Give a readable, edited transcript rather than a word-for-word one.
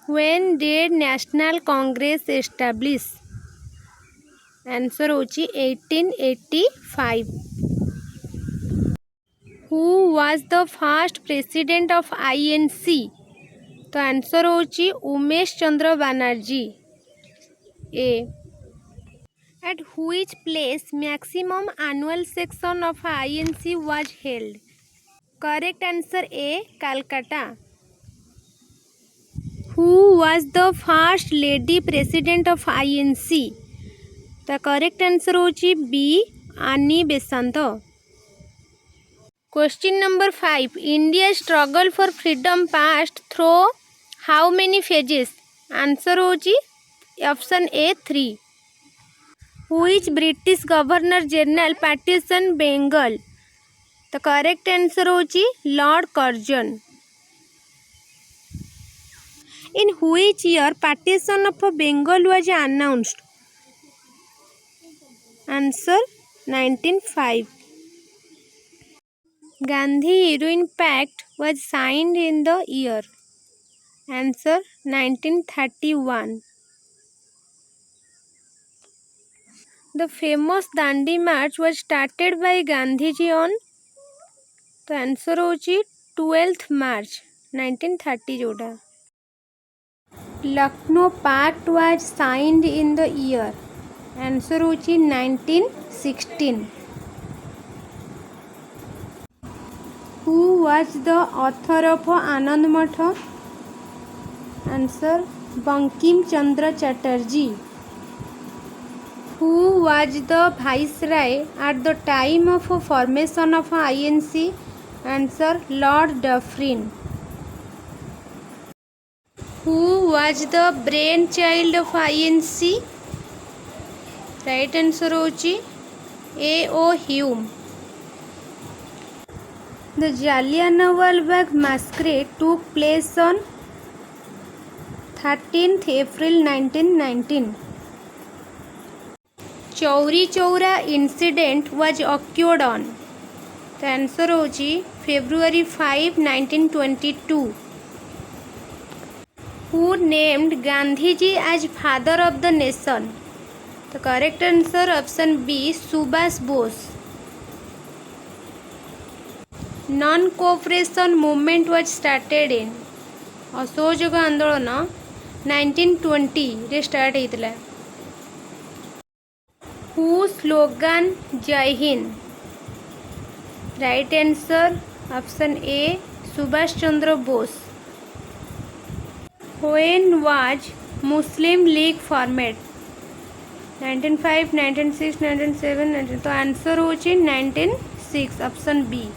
When did National Congress establish? Answer होची 1885. Who was the first president of INC? तो answer होची Umesh Chandra Banerjee. A. At which place maximum annual session of INC was held? Correct answer A. Calcutta. Who was the first lady president of INC? The correct answer होची B. Annie Besant. Question number 5. India's struggle for freedom passed through how many phases? Answer होची option A 3. Which British Governor General partitioned Bengal? The correct answer होची Lord Curzon. In which year partition of Bengal was announced? Answer 1905. Gandhi Heroin Pact was signed in the year. Answer 1931. The famous Dandi March was started by Gandhiji on. तो answer होची 12th March 1930 जोड़ा. Lucknow Pact was signed in the year. Answer होची 1916. Who was the author of Anand Matha? Answer Bankim Chandra Chatterjee. Who was the viceroy at the time of formation of INC? Answer Lord Dufferin. Who was the brainchild of INC? Right answer होची A.O. Hume. The Jallianwala Bagh massacre took place on 13th April 1919. Chauri Chaura incident was occurred on. The answer होची February 5, 1922. Who named Gandhiji as father of the nation? The correct answer option B. Subhash Bose. Non-cooperation movement was started in. असहयोग आंदोलन 1920 रे start होता. Who slogan Jai Hind? Right answer option A. Subhash Chandra Bose. When was Muslim League formed? 1905, 1906, 1907, 19. तो answer होची 1906 option B.